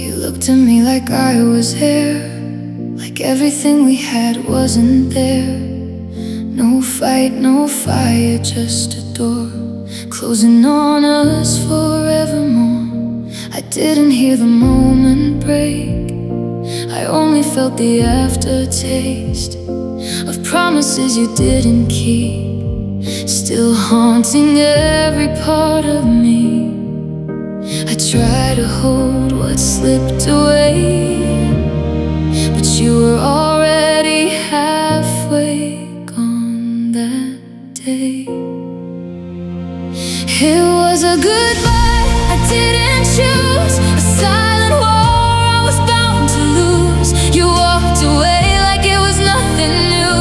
You looked at me like I was there, like everything we had wasn't there. No fight, no fire, just a door closing on us forevermore. I didn't hear the moment break, I only felt the aftertaste of promises you didn't keep, still haunting every part of me. I try to hold what slipped away, but you were already halfway gone that day. It was a goodbye I didn't choose, a silent war I was bound to lose. You walked away like it was nothing new,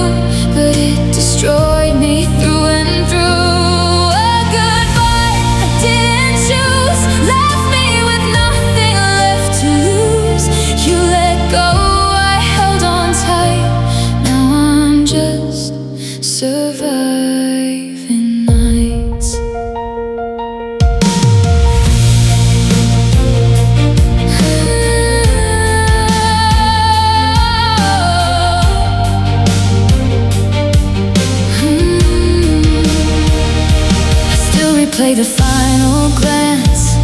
but it destroyed me through and through. A goodbye I didn't choose, left me with nothing left to lose. You let go, I held on tight, now I'm just surviving nights. Play the final glance,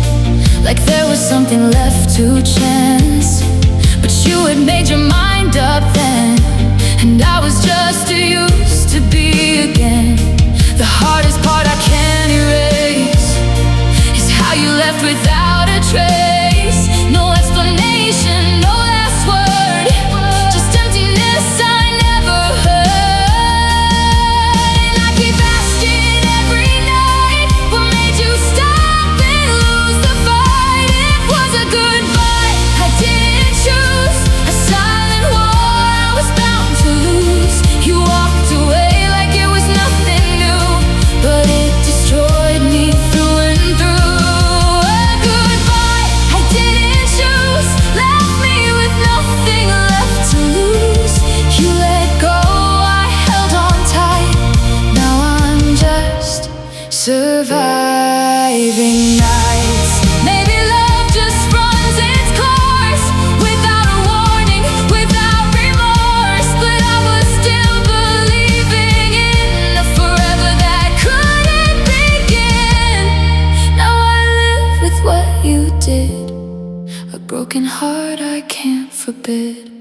like there was something left to chance. But you had made your mind up then, and I was just too used to be again. The hardest part I can't erase is how you left without a trace. No explanation, no last word, just emptiness I never heard. And I keep asking every night, what made you stop and lose the fight? It was a goodbye I didn't choose, a silent war I was bound to lose. You walked away like it was nothing new, but it destroyed me through and through. A goodbye I didn't choose, left me with nothing left to lose. You let go, I held on tight, now I'm just surviving nights. Maybe love just runs its course without a warning, without remorse. But I was still believing in a forever that couldn't begin. Now I live with what you did, a broken heart I can't forbid.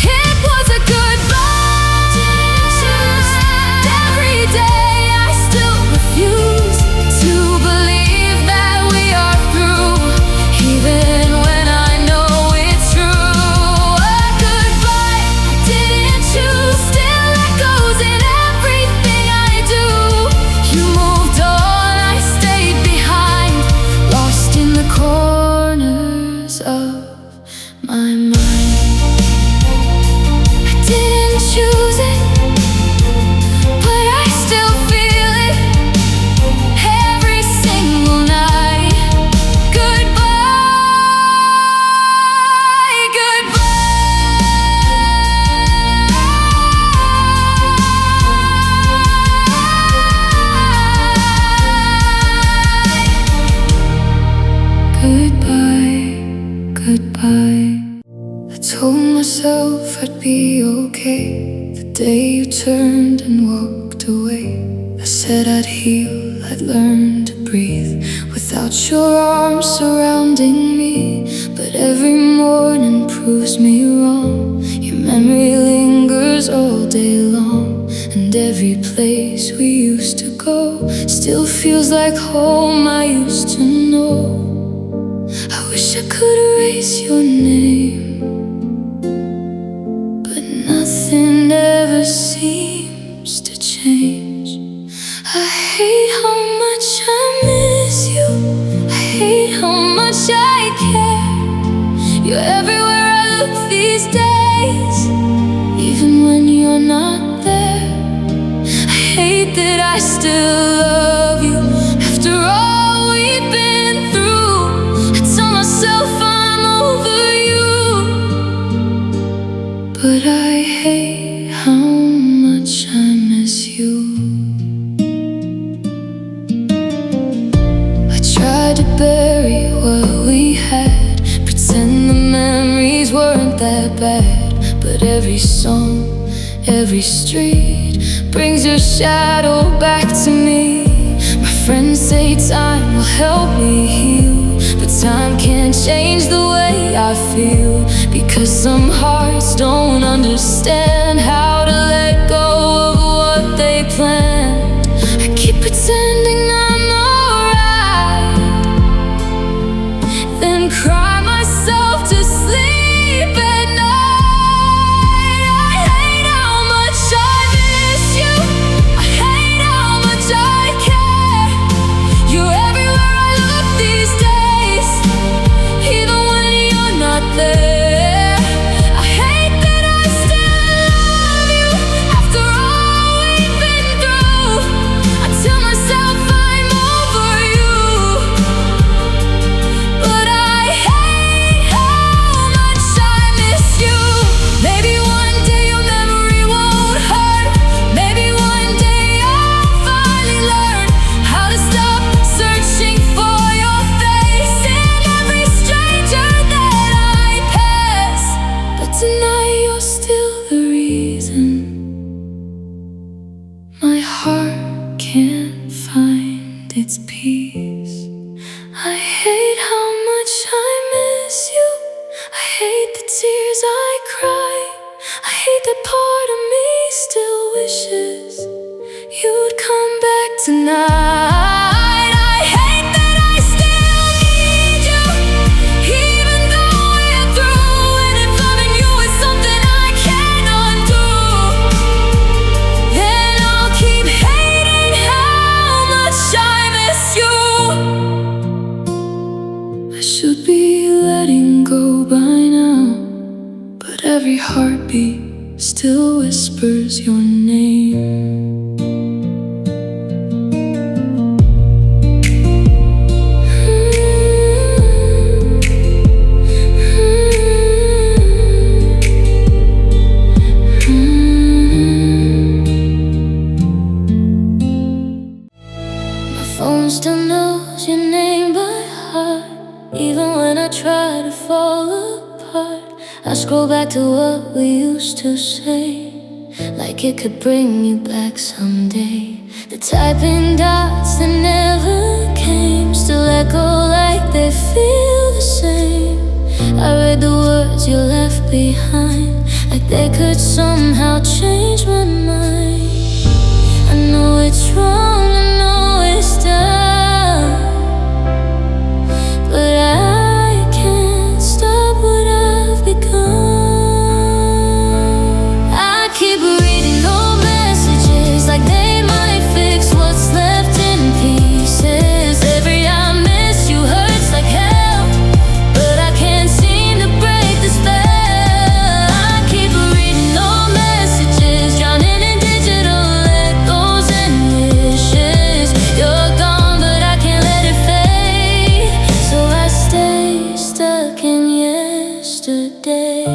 It was a goodbye, every day I still refuse to believe that we are through, even when I know it's true. A goodbye I didn't choose, still echoes in everything I do. You moved on, I stayed behind, lost in the corners of my mind. I didn't choose it, but I still feel it every single night. Goodbye, goodbye, goodbye. I told myself I'd be okay the day you turned and walked away. I said I'd heal, I'd learn to breathe without your arms surrounding me. But every morning proves me wrong. Your memory lingers all day long, and every place we used to go still feels like home I used to know. I wish I could erase your name, but nothing ever seems to change. I hate how much I miss you, I hate how much I care. You're everywhere I look these days, even when you're not there. I hate that I still love you after all we've been through. I tell myself I'm over you, but I hate how much I miss you. I tried to bury what we had every song, every street brings your shadow back to me. My friends say time will help me heal, but time can't change the way I feel, because some hearts don't understand how to let go of what they planned. I keep pretending I'm alright, then cry myself to sleep at night. I hate how much I miss you, I hate how much I care. You're everywhere I look these days, even when you're not there. I hate that I still love you after all we've been through. I tell myself I'm over you, but I hate how much I miss you. Maybe one day your memory won't hurt, maybe one day I'll finally learn how to stop searching for your face in every stranger that I pass. But tonight you're still the reason my heart can't find its peace. I hate how much I miss you, I hate the tears I cry, I hate that part of me still wishes you'd come back tonight. I hate that I still need you, even though we're through. And if loving you is something I can't undo, then I'll keep hating how much I miss you. I should be letting go by now, but every heartbeat still whispers your name. My phone still knows your name by heart, even when I try to fall apart. I scroll back to what we used to say, like it could bring you back someday. The typing dots that never came still echo like they feel the same. I read the words you left behind, like they could somehow change my mind. I know it's wrong, I know it's dumb, but I can't stop what I've become. I keep reading old messages like they might fix what's left in pieces. Every I miss you hurts like hell, but I can't seem to break the spell. I keep reading old messages, drowning in digital echoes and wishes you're gone, but I can't let it fade. So I stay stuck in yesterday.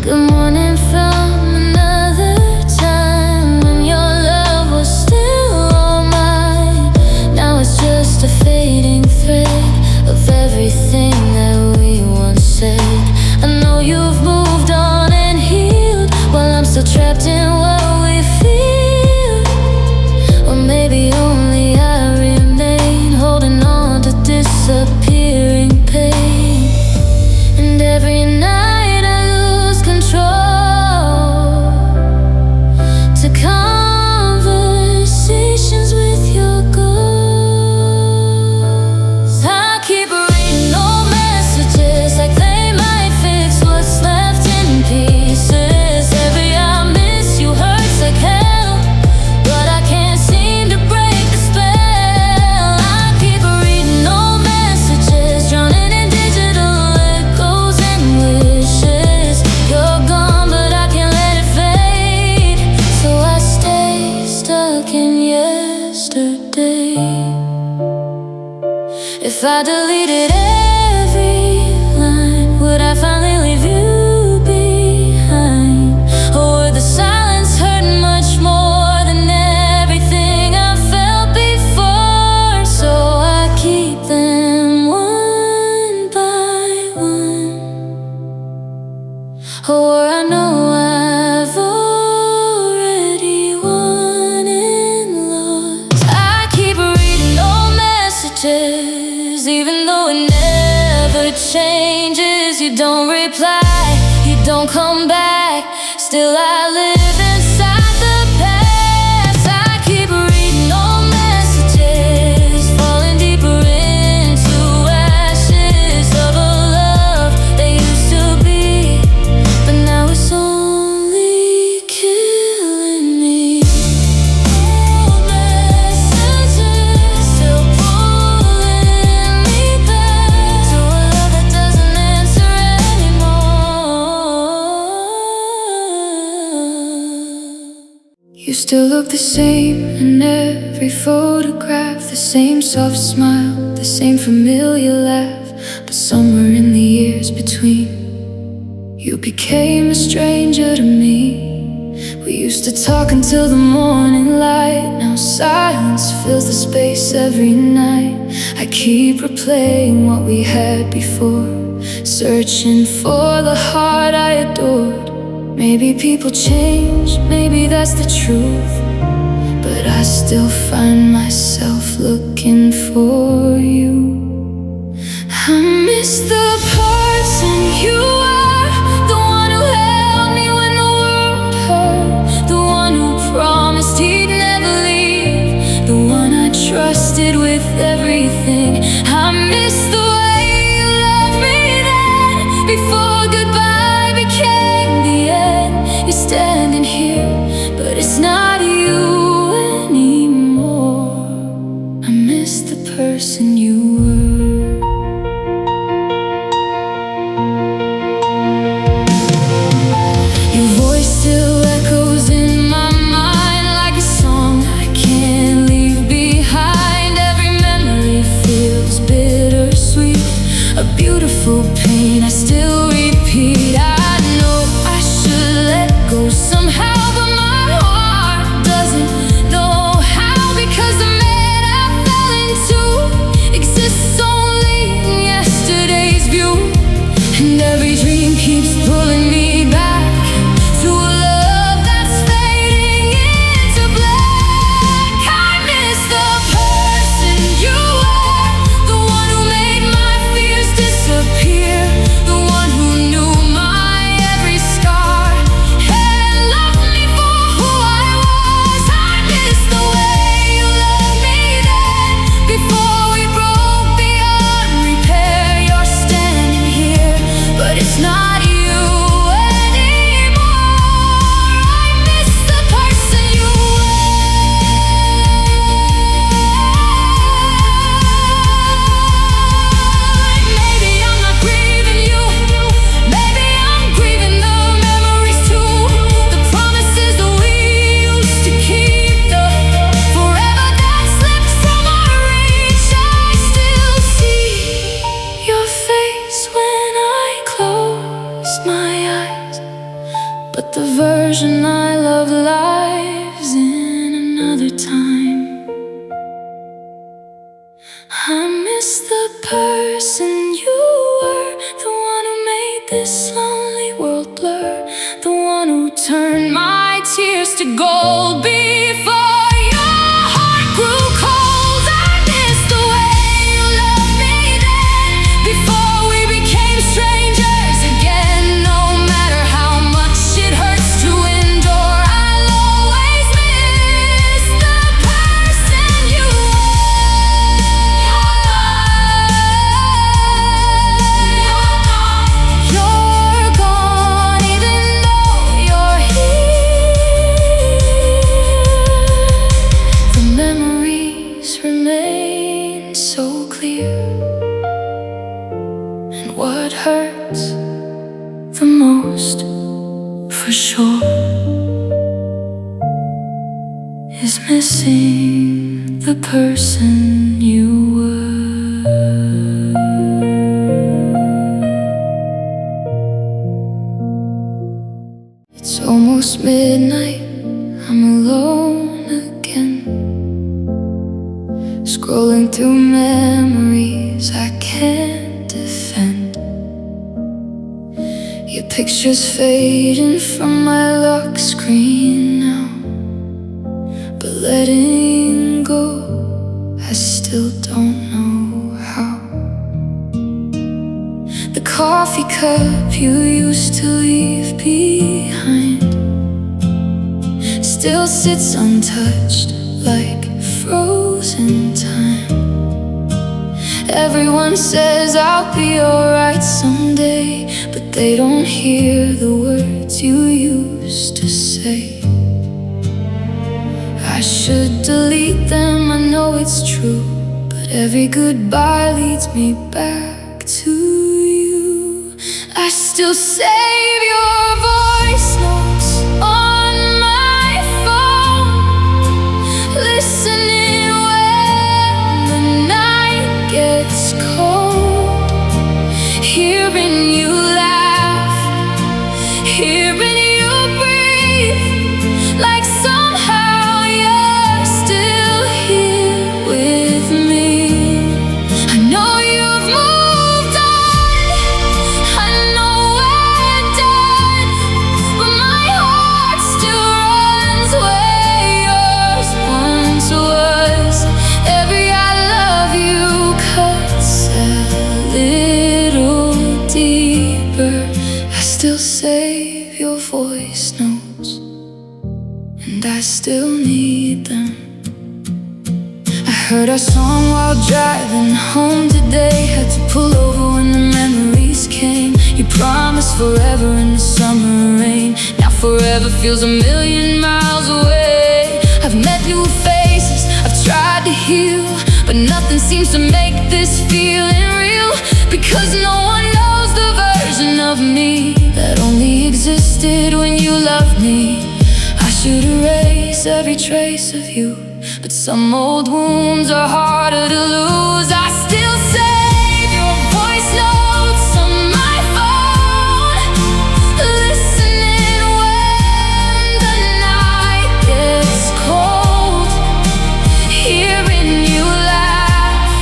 Good morning from another time when your love was still all mine. Now it's just a fading thread of everything that we once said. I know you've moved on and healed, while I'm still trapped in what we feel. Or maybe only I remain holding on to disappearing pain. And every night I lose control to conversations with your ghost. I keep reading old messages like they might fix what's left in pieces. Every I miss you hurts like hell, but I can't seem to break the spell. I keep reading old messages, drowning in digital echoes and wishes you're gone, but I can't let it fade. So I stay stuck in yesterday. If I deleted every line, would I finally leave you behind? Or would the silence hurt much more than everything I felt before? So I keep them one by one. Even though it never changes, you don't reply, you don't come back. Still I live inside the past. I keep reading old messages, falling deeper into ashes of a love that used to be, but now it's only killing me. Old messages still pulling me back to a love that doesn't answer anymore. You still look the same in every photograph, the same soft smile, the same familiar laugh. But somewhere in the years between, you became a stranger to me. We used to talk until the morning light. Now silence fills the space every night. I keep replaying what we had before, searching for the heart I adored. Maybe people change, maybe that's the truth, but I still find myself looking for you. I miss the person you were, the one who held me when the world hurt, the one who promised he'd never leave, the one I trusted with everything. I miss the way you loved me then, before goodbye became the end. You're standing here, but it's not you anymore. I miss the person you were. Your voice still echoes in my mind like a song I can't leave behind. Every memory feels bittersweet, a beautiful pain I still repeat. I know I should let go somehow, but my heart doesn't know how, because the man I fell into exists only in yesterday's view. And every dream keeps pulling me back to a love that's fading into black. I miss the person you were, the one who made my fears disappear, the one who knew my every scar and loved me for who I was. I miss the way you loved me then, before we broke beyond repair. You're standing here, but it's not you anymore. I miss the person you were. Maybe I'm not grieving you, maybe I'm grieving the memories too, the promises that we used to keep, the forever that slipped from our reach. I still see your face when I close my eyes, but the version I love lives in another time. I miss the person you were, the one who made this lonely world blur, the one who turned my tears to gold before your heart grew cold. I miss the way you loved me then, before we became strangers again. No matter how much it hurts to endure, I'll always miss the person you were. You're gone, even though you're here. The memories remain so clear, and what hurts the most, for sure, is missing the person you were. It's almost midnight, I'm alone again, scrolling through memories I can't defend. Your picture's fading from my lock screen now, but letting go, I still don't know cup you used to leave behind still sits untouched like frozen time. Everyone says I'll be alright someday, but they don't hear the words you used to say. I should delete them, I know it's true, but every goodbye leads me back to you. I still save your voice notes on my phone, listening when the night gets cold, hearing you laugh, hearing you breathe, like somehow you're still here with me. I know you've moved on, I know we're done, but my heart still runs where yours once was. Every I love you cuts a little deeper. I still save your voice notes, and I still need them. I heard our song while driving home today. Had to pull over when the memories came. You promised forever in the summer rain. Now forever feels a million miles away. I've met new faces, I've tried to heal, but nothing seems to make this feeling real, because no one knows the version of me that only existed when you loved me. I should erase every trace of you, but some old wounds are harder to lose. I still save your voice notes on my phone, listening when the night gets cold, hearing you laugh,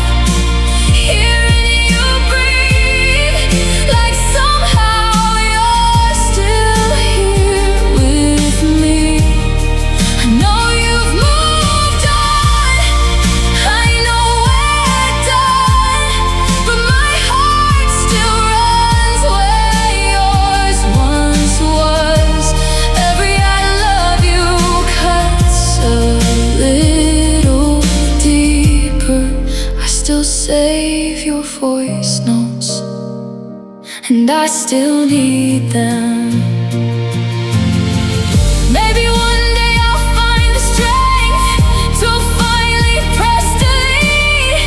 hearing you breathe, like somehow you're still here with me. I know you've moved on, I know we're done, but my heart still runs where yours once was. Every I love you cuts a little deeper. I still save your voice notes, and I still need them. Maybe one day I'll find the strength to finally press delete,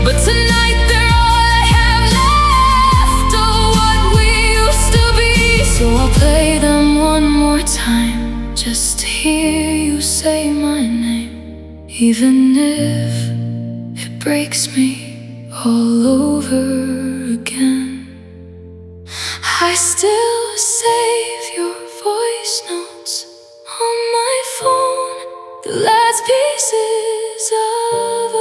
but tonight they're all I have left of what we used to be. So I'll play them one more time, just to hear you say my name, even if it breaks me all over again. I still save your voice notes on my phone, the last pieces of a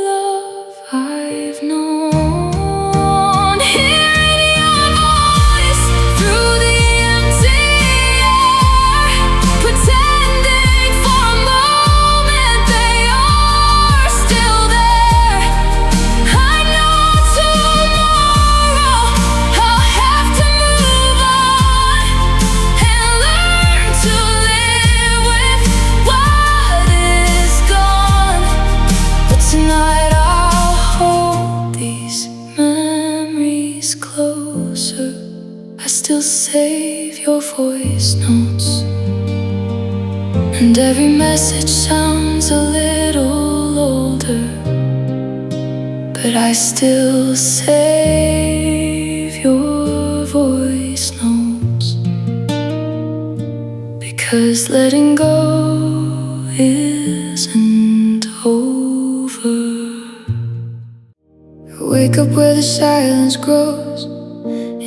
love I've known. Hearing your voice through the empty air, pretending for a moment they are still there. I know tomorrow I'll have to move on and learn to live with what is gone. But tonight I'll hold these memories closer. I still save your voice notes, and every message sounds a little older, but I still save your voice notes, because letting go isn't over. I wake up where the silence grows,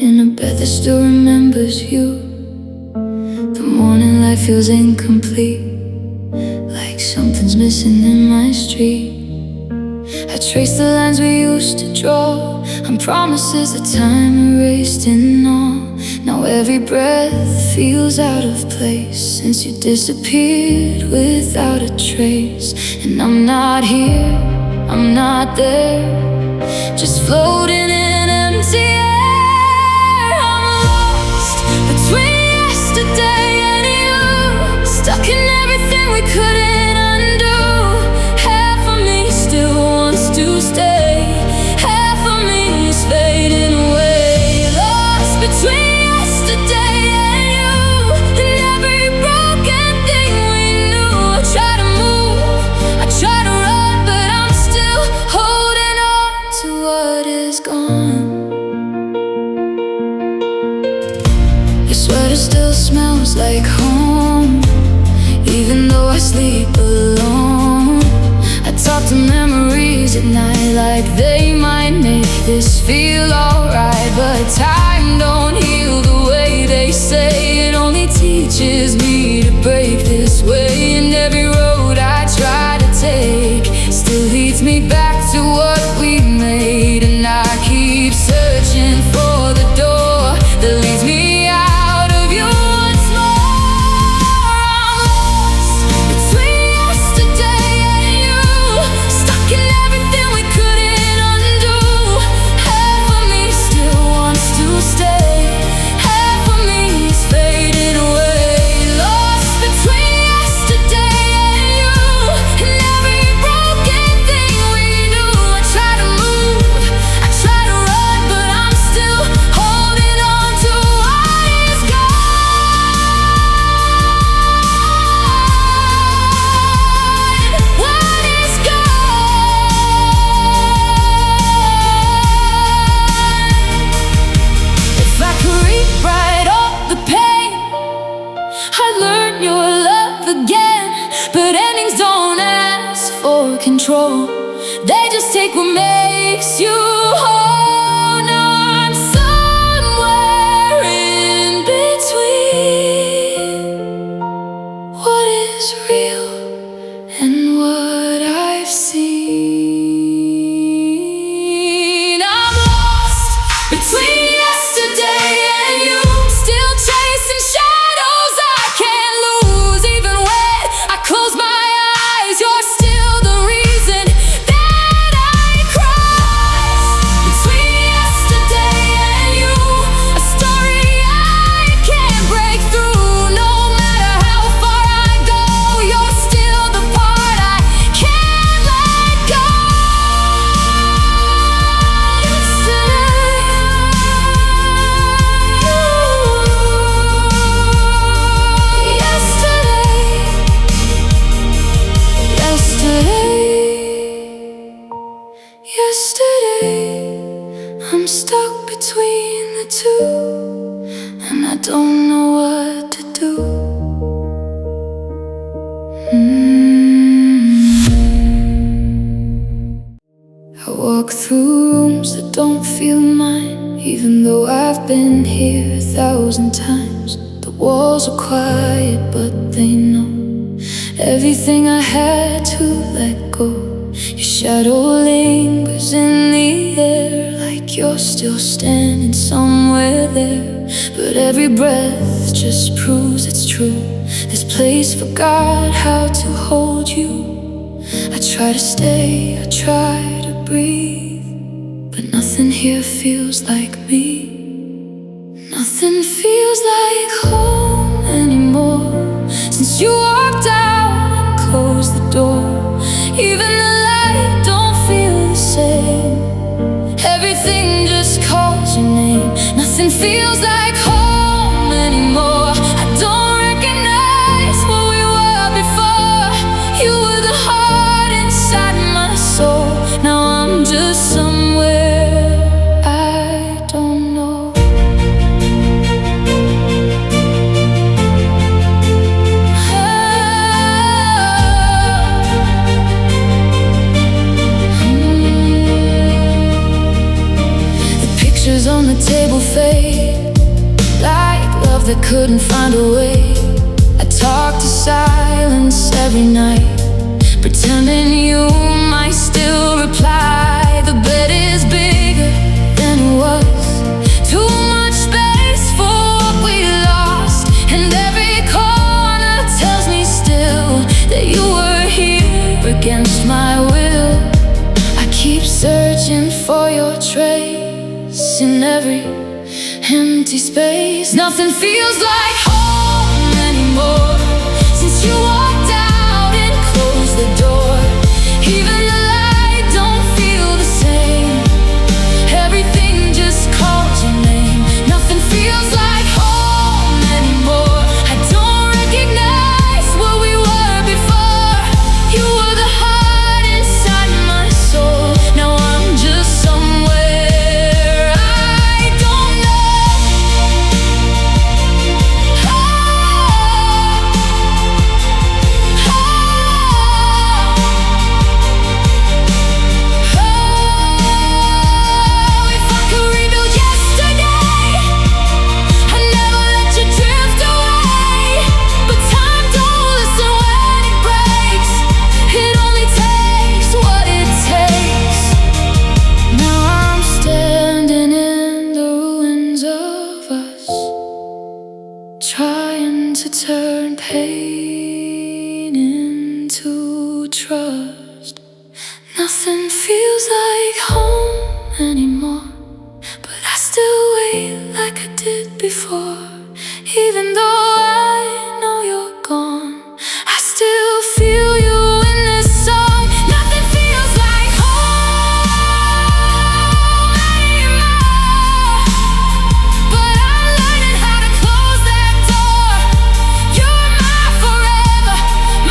in a bed that still remembers you. The morning light feels incomplete, like something's missing in my street. I trace the lines we used to draw, on promises that time erased in all. Now every breath feels out of place, since you disappeared without a trace. And I'm not here, I'm not there, just floating in empty air. is gone. Your sweater still smells like home, even though I sleep alone. I talk to memories at night like they might make this feel alright. But time don't heal the way they say. It only teaches me to break this way. And every road I try to take still leads me back to what we made. And I keep searching for the door that leads me out of you once more. I'm lost between yesterday and you, stuck in everything we couldn't undo. Half of me still wants to stay, half of me is fading away. Lost between yesterday and you, and every broken thing we do. I try to move, I try to run, but I'm still holding on to what is gone. What is gone? If I could rewrite all the pain, I'd learn your love again. But endings don't ask for control, they just take what makes you whole. Now I'm somewhere in between what is real and what I've seen. I'm lost between yesterday and you, still chasing shadows I can't lose. Even when I close my eyes, you're still the reason that I cry. Between yesterday and you, a story I can't break through. No matter how far I go, you're still the part I can't let go. Yesterday, I'm stuck between the two, and I don't know what to do. I walk through rooms that don't feel mine, even though I've been here 1,000 times. The walls are quiet, but they know everything I had to let go. Your shadow lingers in the air, like you're still standing somewhere there. But every breath just proves it's true. This place forgot how to hold you. I try to stay, I try to breathe, but nothing here feels like me. Nothing feels like home anymore since you walked out and closed the door. Even the light don't feel the same. Everything just calls your name. Nothing feels like home anymore. I don't recognize what we were before. You were the heart inside my soul. Now I'm just somewhere I don't know. On the table fade like love that couldn't find a way. I talk to silence every night, pretending you might still reply. The bed is bigger than it was, too much space for what we lost. And every corner tells me still that you were here against my will. I keep searching for your trace in every empty space. Nothing feels like home anymore since you walked out and closed the door. Even the light don't feel the same. Everything just calls your name. Nothing feels like home anymore. I don't recognize what we were before. You were the heart inside my soul. Now I'm just somewhere before. Even though I know you're gone, I still feel you in this song. Nothing feels like home anymore, but I'm learning how to close that door. You're my forever,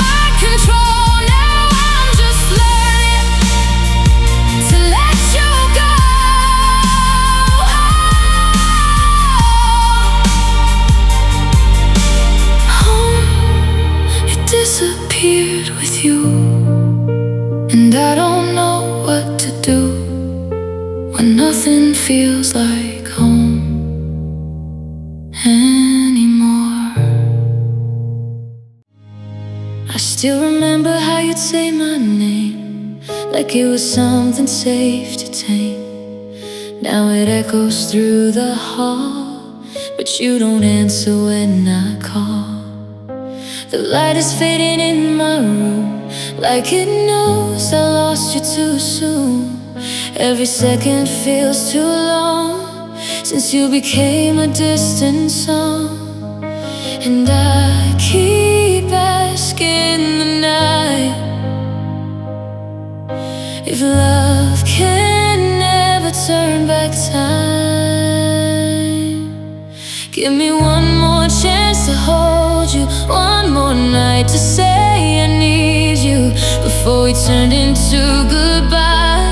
my control. Now I'm just learning to let you go. Disappeared with you, and I don't know what to do when nothing feels like home anymore. I still remember how you'd say my name like it was something safe to tame. Now it echoes through the hall, but you don't answer when I call. The light is fading in my room, like it knows I lost you too soon. Every second feels too long since you became a distant song. And I keep asking the night if love can never turn back time. Give me one more chance to hold you, one more night to say I need you, before we turned into goodbye,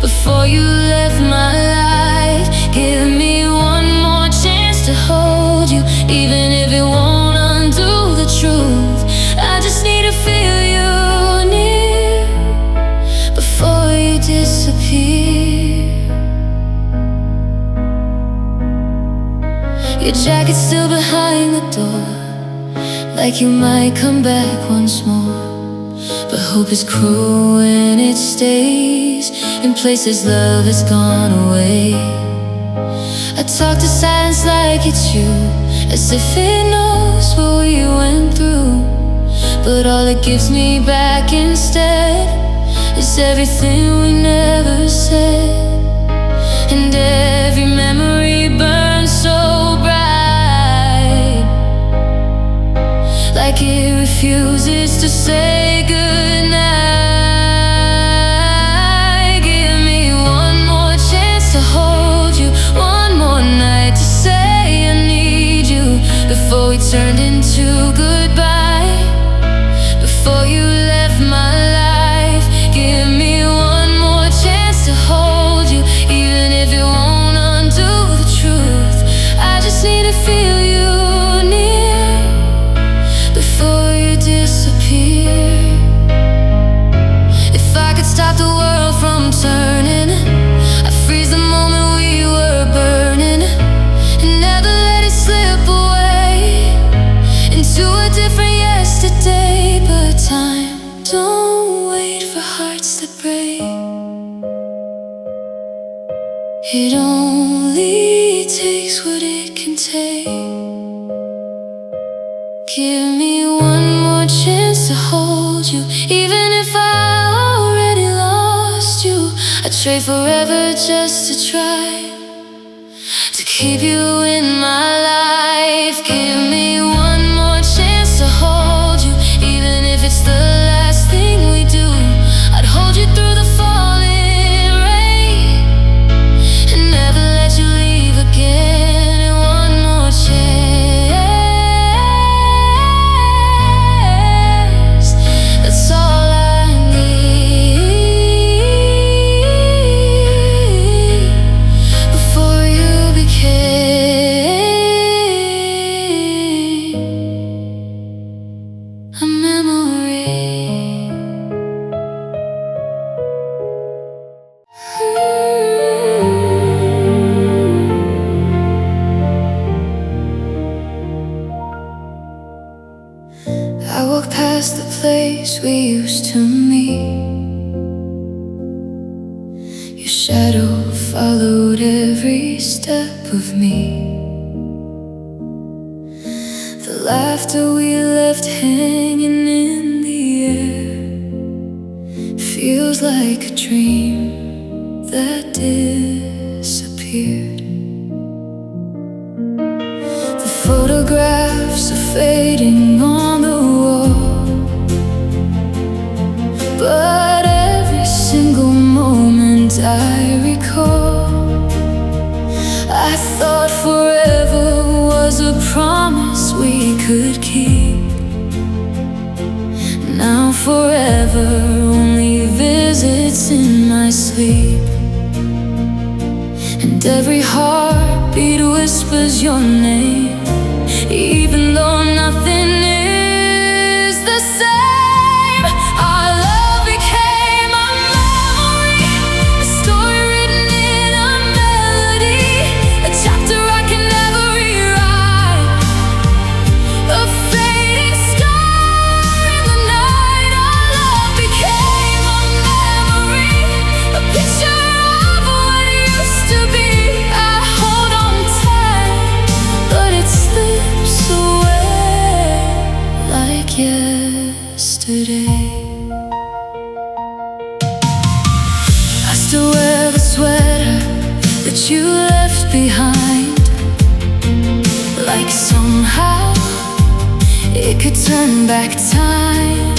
before you left my life. Give me one more chance to hold you, even if it won't undo the truth. I just need to feel you near before you disappear. Your jacket's still behind the door, like you might come back once more. But hope is cruel when it stays in places love has gone away. I talk to silence like it's you, as if it knows what we went through. But all it gives me back instead is everything we never said. And every memory burns so bright, like it refuses to say goodnight. Give me one more chance to hold you, one more night to say I need you, before we turned into goodbye, before you left my life. Give me one more chance to hold you, even if it won't undo the truth. I just need to feel you near before you disappear. If I could stop the world from turning, I'd freeze the moment we were burning, and never let it slip away into a different yesterday. But time don't wait for hearts that break, it only takes what it can take. Give me one more chance to hold you, even if I already lost you. I'd trade forever just to try to keep you in my life. Give me one more chance to hold you, even if it's the last thing we do. I'd hold you through the falling rain and never let you leave again. And one more chance, that's all I need, before you became a memory. I walk past the place we used to meet. Your shadow followed every step of me. The laughter we left hanging in the air feels like a dream that disappeared. photographs are fading on the wall, but every single moment I recall. I thought forever was a promise we could keep. Now forever only visits in my sleep, and every heartbeat whispers your name, even though nothing is the same. Our love became a memory, a story written in a melody, a chapter I can never rewrite, a fading star in the night. Our love became a memory, a picture of what used to be. I hold on tight, but it slips away like yesterday. I still wear the sweater that you left behind, like somehow it could turn back time.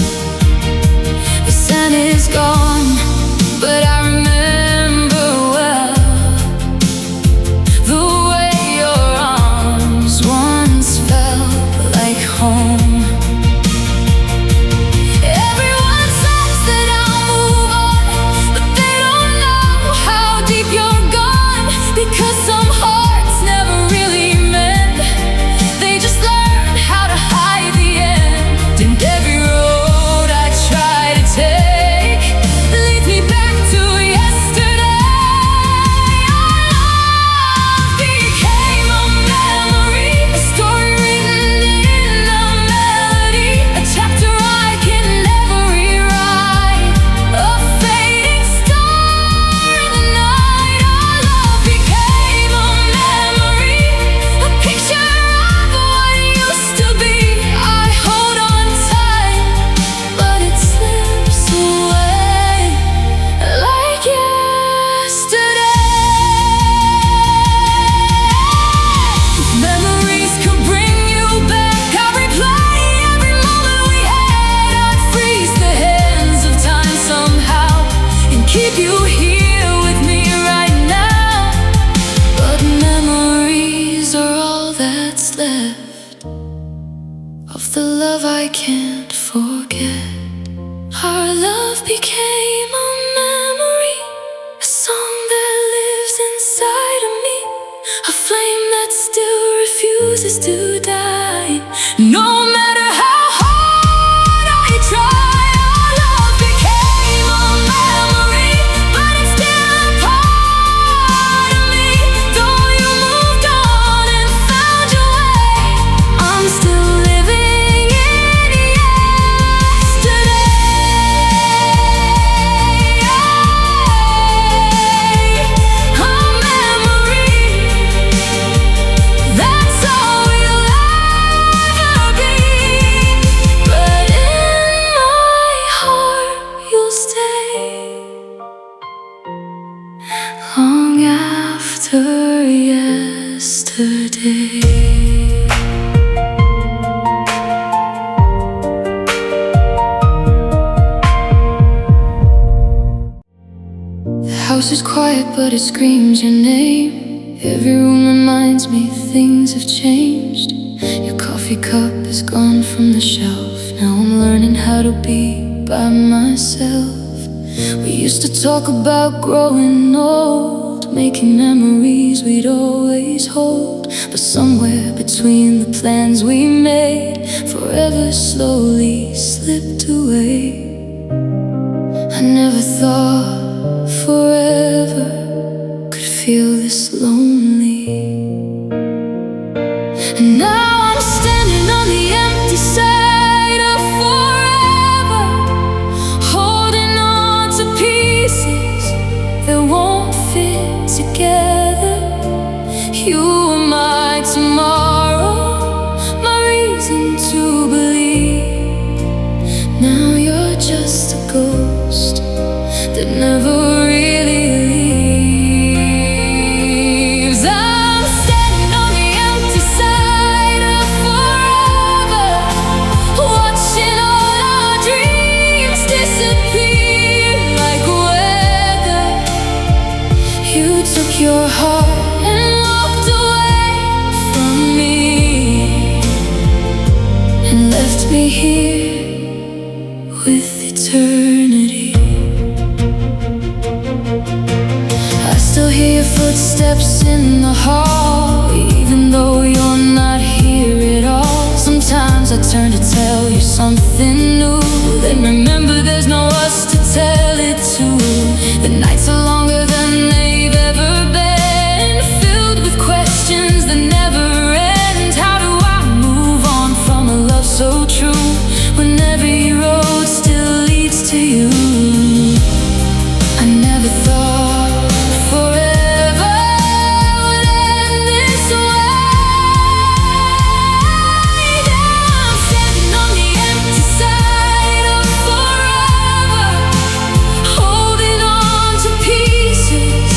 The sand is gone, but I remember well the way your arms once felt like home. Everyone says that I'll move on, but they don't know how deep you're gone, because some hearts never really mend. They just learn how to hide the end, and every road I try to take leads me back to yesterday. Our love became a memory, a story written in a melody, a chapter I can never rewrite, a fading star in the night. Our love became a memory, a picture of what used to be. I hold on tight, but it slips away like yesterday. If memories could bring you back, I'd replay every moment we had. I'd freeze the hands of time somehow and keep you here with me right now. But memories are all that's left of the love I can't forget. Our love became a memory, a song that lives inside of me, a flame that still refuses to die. No matter how hard I try, our love became a memory, but it's still a part of me. Though you moved on and found your way, I'm still living in yesterday. A memory, that's all we'll ever be. But in my heart you'll stay long after yesterday. The house is quiet, but it screams your name. Every room reminds me things have changed. Your coffee cup is gone from the shelf. Now I'm learning how to be by myself. We used to talk about growing old, making memories we'd always hold. But somewhere between the plans we made, forever slowly slipped away. I never thought forever could feel this lonely. And now I'm standing on the empty side of forever, holding on to pieces that won't fit together. You are my tomorrow, my reason to believe. Now you're just a ghost that never really leaves. I'm standing on the empty side your heart and walked away from me, and left me here with eternity. I still hear your footsteps in the hall, even though you're not here at all. Sometimes I turn to tell you something new, then remember there's no us to tell it to. The nights are longer than they've ever been, filled with questions that never end. How do I move on from a love so true, when every road still leads to you? I never thought forever would end this way. Now I'm standing on the empty side of forever, holding on to pieces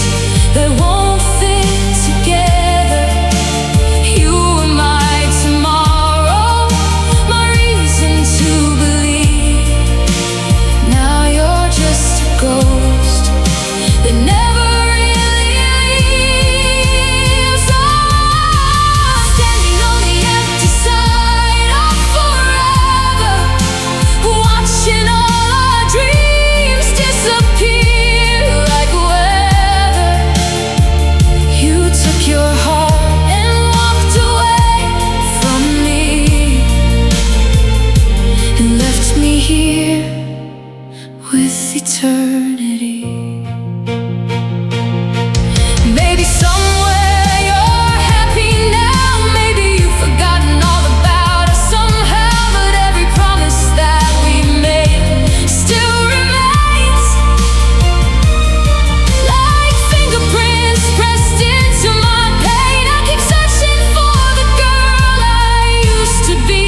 that won't fit together. You were my tomorrow, my reason to believe. Now you're just a ghost that never really leaves. Oh, I'm standing on the empty side of forever, watching all our dreams disappear like weather. You took your heart and walked away from me, and left me here with eternity. Maybe somewhere you're happy now, maybe you've forgotten all about us somehow, but every promise that we made still remains, like fingerprints pressed into my pain. I keep searching for the girl I used to be,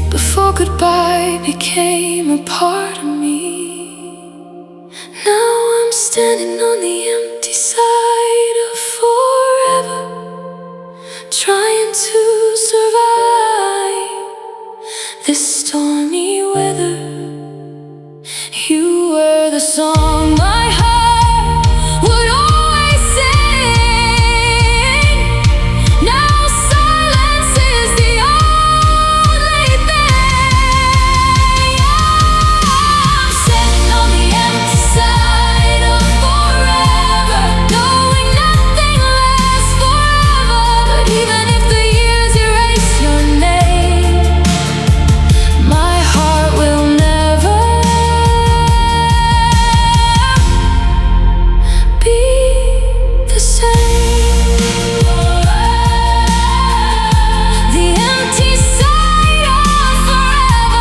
before goodbye became a part of me. Now I'm standing on the empty side of forever, trying to survive this stormy weather. You were the song my heart would always sing. Now silence is the only thing. I'm standing on the empty side of forever, knowing nothing lasts forever. But even if the years erase your name, my heart will never be the same. The empty side of forever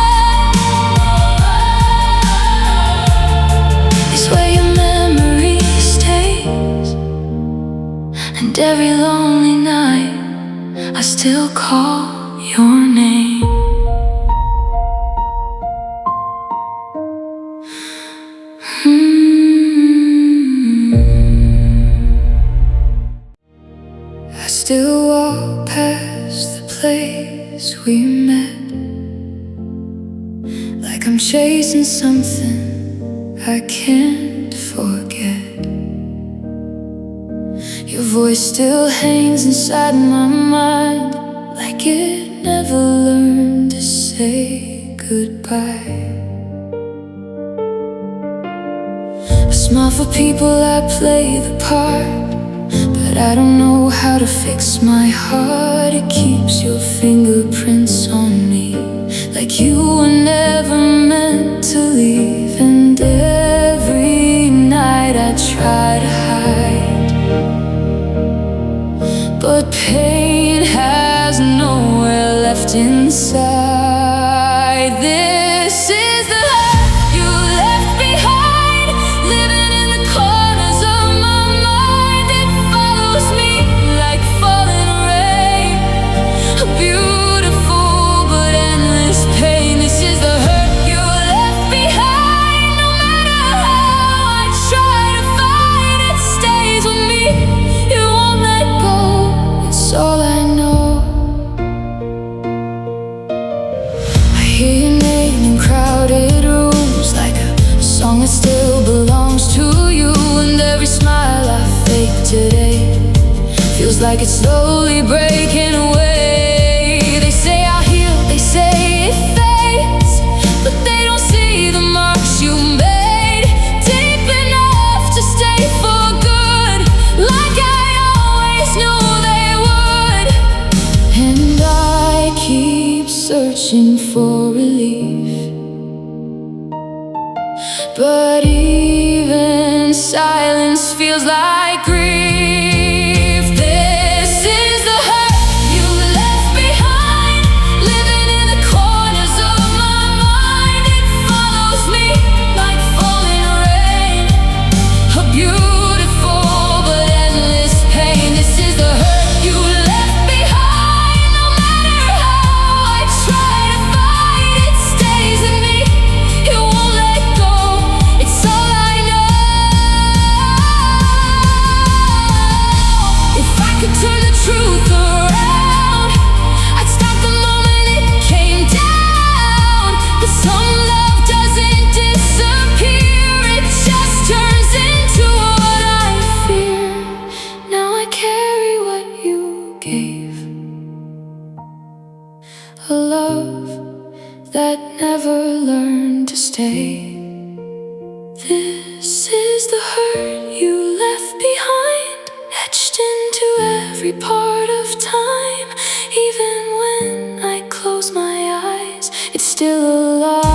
is where your memory stays, and every lonely night I still call your name. I still walk past the place we met, like I'm chasing something I can't forget. Your voice still hangs inside my mind, like it never learned to say goodbye. I smile for people, I play the part, but I don't know how to fix my heart. It keeps your fingerprints on me, like you were never meant to leave. And every night I try to hide, but pain has nowhere left inside. This is the hurt you left behind, living in the corners of my mind. It follows me like falling rain, a beautiful but endless pain. This is the hurt you left behind. No matter how I try to fight, it stays with me. It won't let go, it's all I know. feels like it's slowly breaking away. They say I'll heal, they say it fades, but they don't see the marks you made deep enough to stay for good, like I always knew they would. And I keep searching for relief, but even silence feels like grief. This is the hurt you left behind, living in the corners of my mind. It follows me like falling rain, a beautiful but endless pain. This is the hurt you left behind. No matter how I try to fight, it stays in me, it won't let go. It's all I know. If I could turn the truth around, I'd stop the moment it came down. But some love doesn't disappear, it just turns into what I fear. Now I carry what you gave, a love that never learned to stay. This is the hurt you left behind, etched into every part of time. Even when I close my eyes, it's still alive.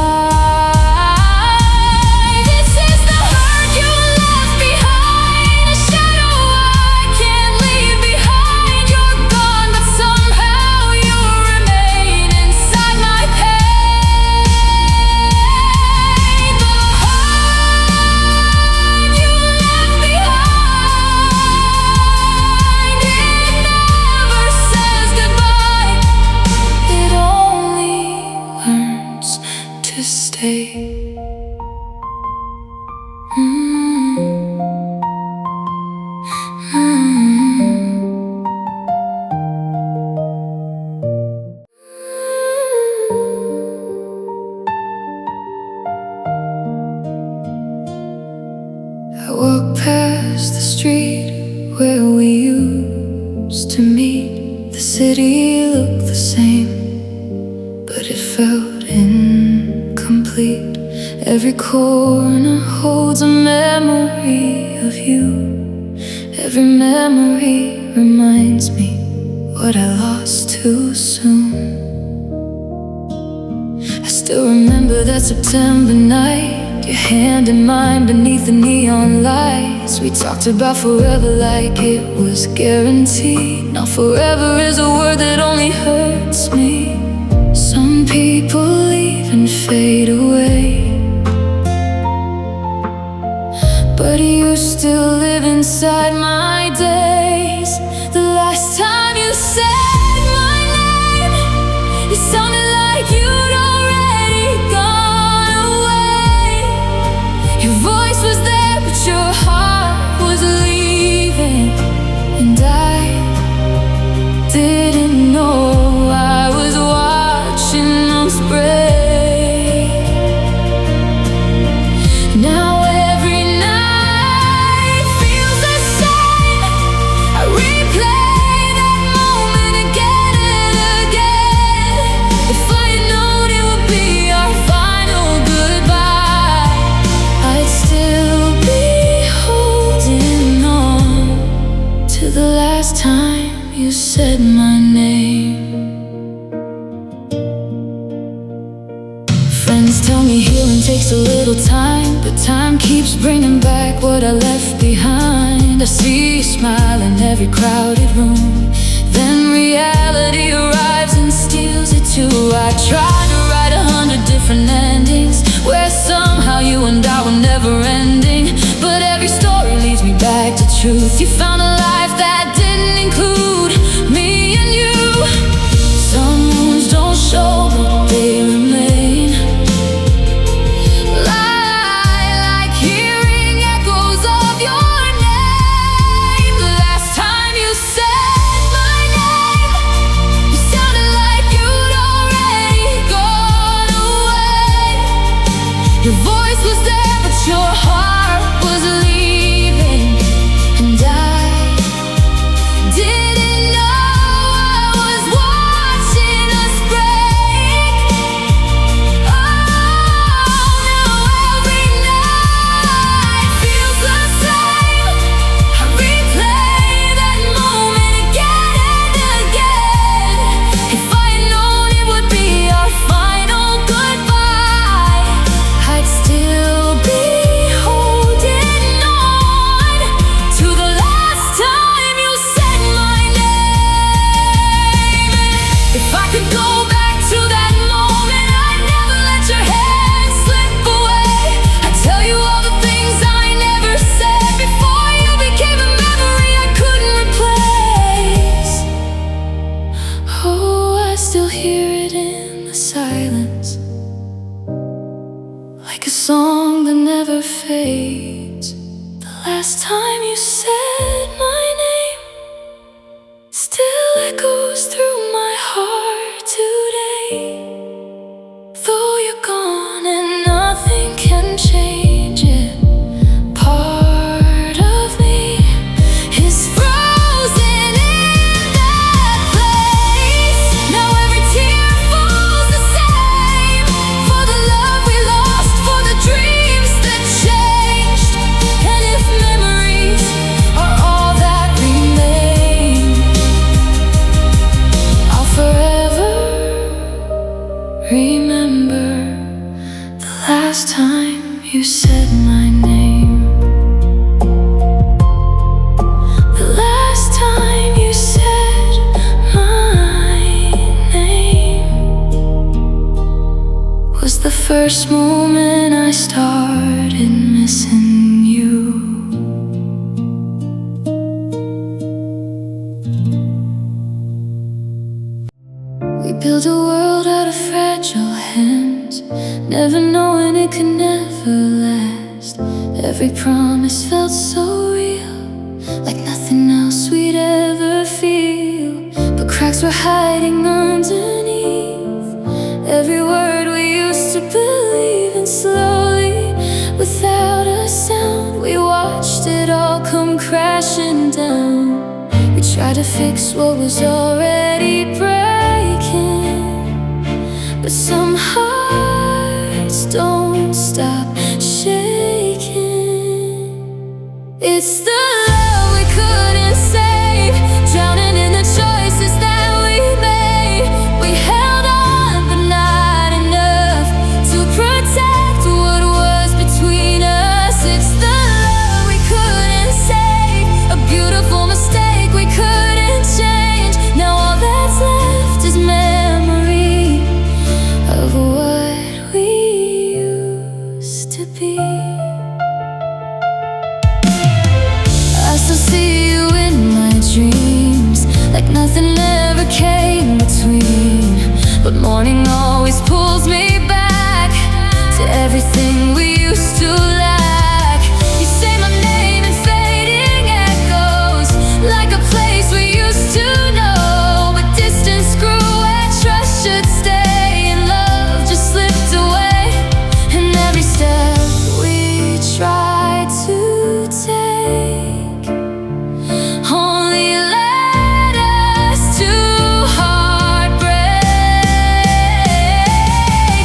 This is the hurt you left behind, a shadow I can't leave behind. You're gone, but somehow you remain inside my pain. The hurt you left behind, it never says goodbye, it only learns to stay. I walk past the street where we used to meet. The city looked the same, but it felt incomplete. Every corner holds a memory of you. Every memory reminds me what I lost too soon. I still remember that September night, your hand in mine beneath the neon lights. We talked about forever like it was guaranteed. Now forever is a word that only hurts me. Some people leave and fade away, but you still live inside my days. The last time you said my name, it sounded like you'd already gone away. Your voice was there, but your heart was leaving. And I didn't know I was watching us break. Now every night feels the same. I replay that moment again and again. If I had known it would be our final goodbye, I'd still be holding on to the last time you said my name. Friends tell me healing takes a little time, but time keeps bringing back what I left behind. I see you smile in every crowded room, then reality arrives and steals it too. I tried to write 100 different endings, where somehow you and I were never ending, but every story leads me back to truth. You found a life that didn't include me and you. Some wounds don't show, but they remain. Like hearing echoes of your name. The last time you said my name, you sounded like you'd already gone away. Your voice was there, but your heart was leaving. And I said my name still echoes through my heart today. Though you're gone and nothing can change it, part of me is frozen in that place. Now every tear falls the same, for the love we lost, for the dreams that changed. And if memories are all that remain, I'll forever remember the last time you said my name. The last time you said my name was the first moment I started missing you. We built a world out of fragile hands, never knowing it could never last. Every promise felt so real, like nothing else we'd ever feel. But cracks were hiding underneath every word we used to believe in. Slowly, without a sound, we watched it all come crashing down. We tried to fix what was already breaking, but some hearts don't stop shaking. It's the love we couldn't save, drowning in the choices that we made. We held on, but not enough to protect what was between us. It's the love we couldn't save, a beautiful mistake we couldn't change. Now all that's left is memory of what we used to be. I still see you in my dreams, like nothing ever came between. But morning always pulls me back to everything we used to lack. You say my name in fading echoes, like a place we used to know. But distance grew where trust should stay, and love just slipped away. And every step we tried to take only led us to heartbreak.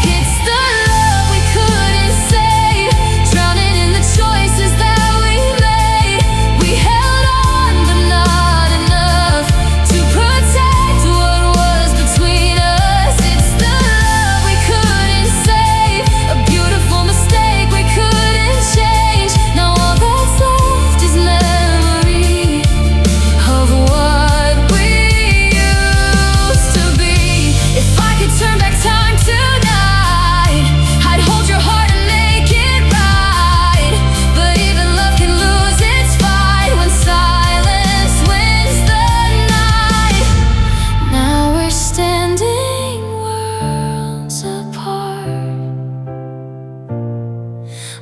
It's the love we couldn't save, drowning in the choices that we made. We held on, but not enough to protect what was between us. It's the love we couldn't save, a beautiful mistake we couldn't change. Now all that's left is memory of what we used to be. If I could turn back time tonight, I'd hold your heart and make it right. But even love can lose its fight when silence wins the night. Now we're standing worlds apart,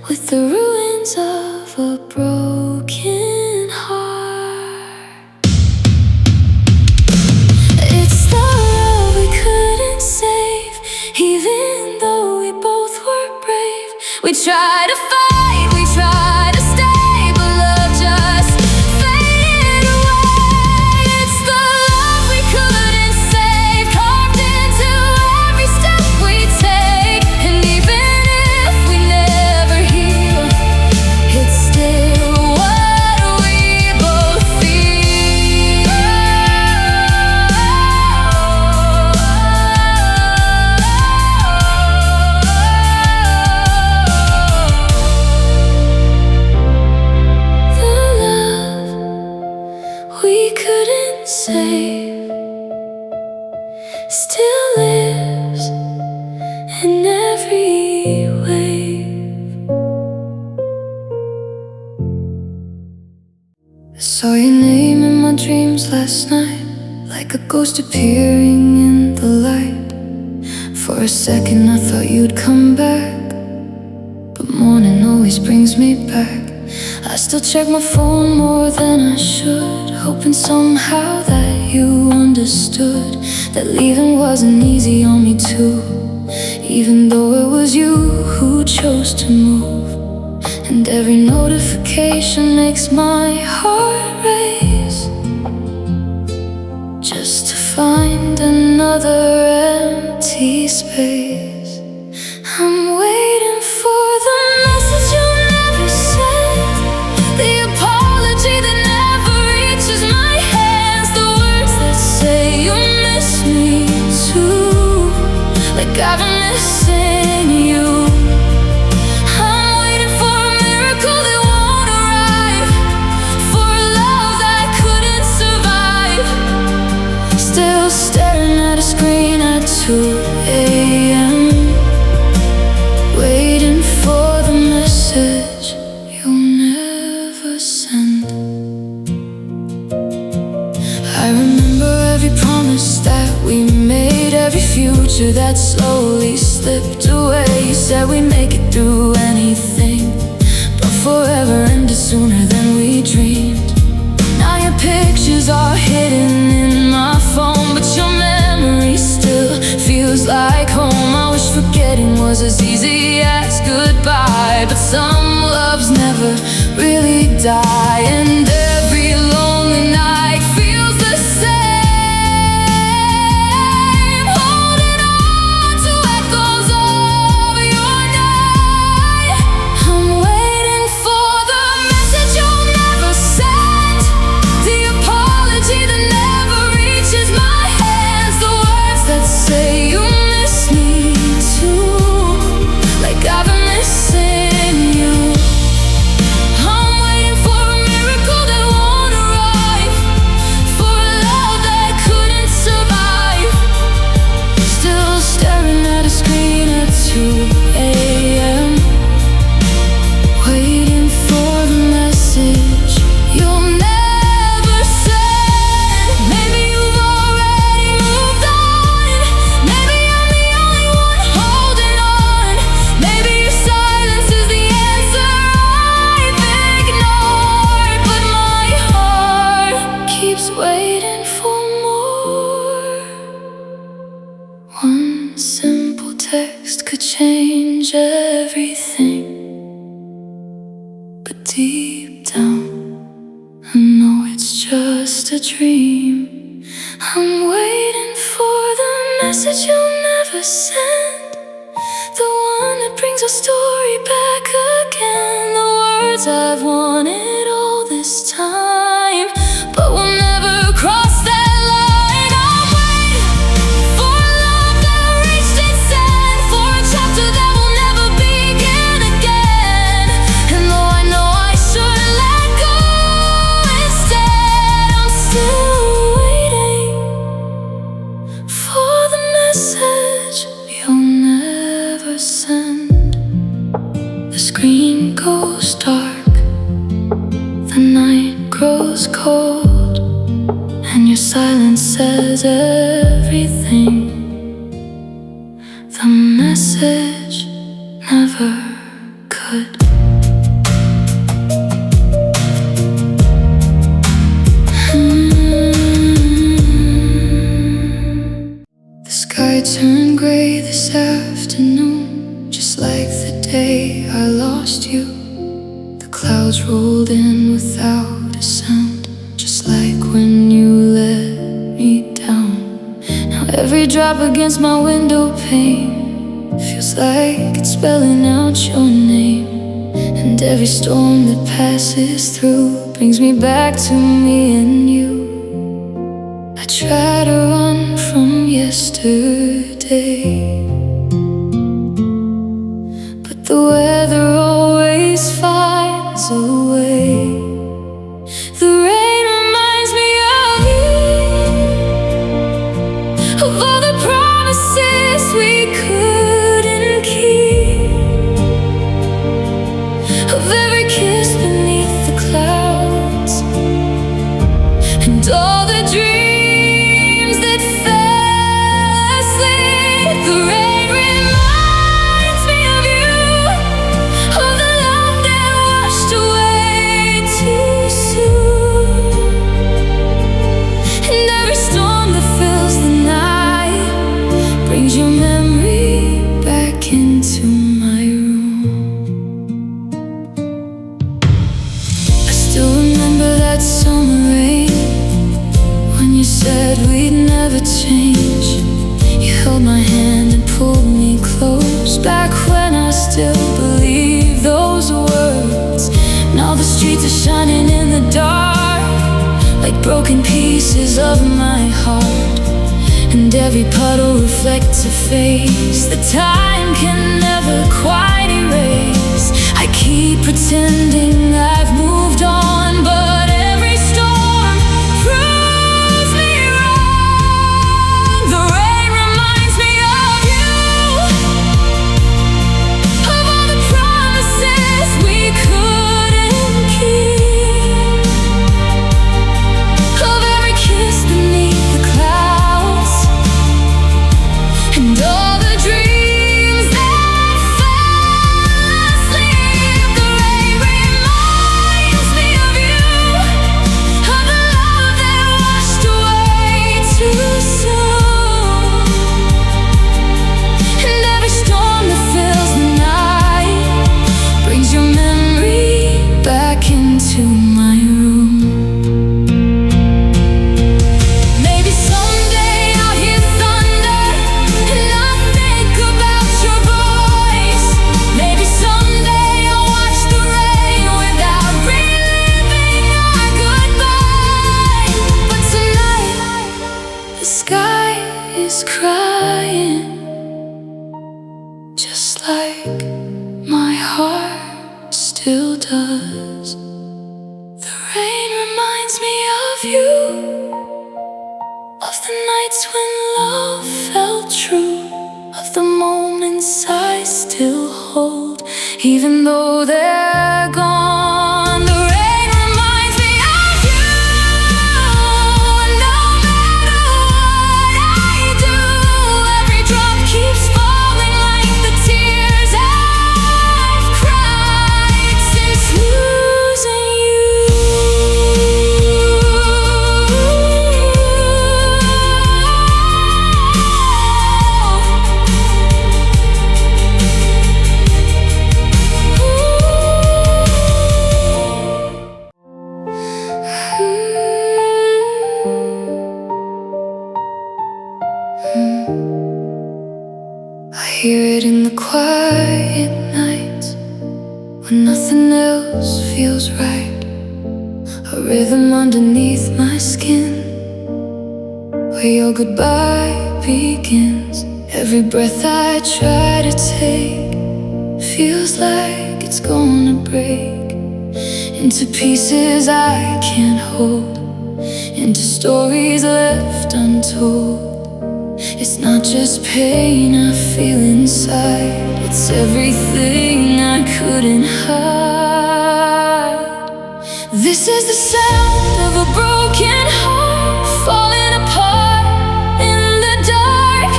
with the ruins of a broken heart. It's the love we couldn't save, even though we both were brave. We tried to fight, we tried to stay, but love just faded away. It's the love we couldn't save, carved into every step we take. And even if we never heal, it's still what we both feel. The love we couldn't save still lives in every wave. I saw your name in my dreams last night, like a ghost appearing in the light. For a second I thought you'd come back, but morning always brings me back. I still check my phone more than hoping somehow that you understood that leaving wasn't easy on me too, even though it was you who chose to move. And every notification makes my heart race, just to find another empty space. I'm waiting for the message you'll never send, the apology that never reaches my hands, the words that say you miss me too, like I've been missing you. I'm waiting for a miracle that won't arrive, for a love that couldn't survive. Still staring at a screen at 2 a.m., waiting for the message you'll never send. I remember every promise that we made, every future that slowly slipped away. You said we'd make it through anything, but forever ended sooner than we dreamed. Now your pictures are hidden in my phone, but your memory still feels like home. I wish forgetting was as easy as goodbye, but some loves never really die, and every lonely night feels the same, holding on to echoes of your night. I'm waiting for the message you'll never send, the apology that never reaches my hands, the words that say you miss me too, like I've been missing you. I'm waiting for a miracle that won't arrive, for a love that couldn't survive. Still staring at a screen at 2 a.m., waiting for the message you'll never send. Maybe you've already moved on, maybe I'm the only one holding on, maybe your silence is the answer I've ignored, but my heart keeps waiting for more. One simple text could change everything, but deep down I know it's just a dream. I'm waiting for the message you'll never send, the one that brings our story back again, the words I've wanted all this time, but we'll never cross that line. I'm waiting for a love that reached its end, for a chapter that will never begin again. And though I know I should let go instead, I'm still waiting for the message you'll never send. The screen goes dark, the night grows cold, and your silence says everything. The message never could. The sky turned gray this afternoon, just like the day I lost you. The clouds rolled in without a sound, just like when you let me down. Now every drop against my window pane feels like it's spelling out your name, and every storm that passes through brings me back to me and you. I try to run from yesterday, but the weather always finds a way. The rain reminds me of you, of all the promises we couldn't keep, of every kiss beneath the clouds, and all the dreams that fell asleep. The rain broken pieces of my heart, and every puddle reflects a face that time can never quite erase. I keep pretending I've moved on, but every storm proves me wrong. The rain reminds me of you, of all the promises we couldn't keep, of every kiss beneath the clouds, and all the dreams that fell asleep. The rain reminds me of you, of the love that washed away too soon, and every storm that fills the night brings your memory back into my room. Maybe someday I'll hear thunder and I'll think about your voice. Maybe someday I'll watch the rain without reliving our goodbye. But tonight the sky is crying, just like my heart still does. The rain reminds me of you, of the nights when love felt true, of the moments I still hold, even though they're gone. The rain reminds me of you, no matter what I do. Every drop keeps falling like the tears I've cried since losing you. I hear it in the quiet nights when nothing else feels right. A rhythm underneath my skin where your goodbye begins. Every breath I try to take feels like it's gonna break into pieces I can't hold, into stories left untold. It's not just pain I feel inside, it's everything I couldn't hide. This is the sound of a broken heart falling apart in the dark.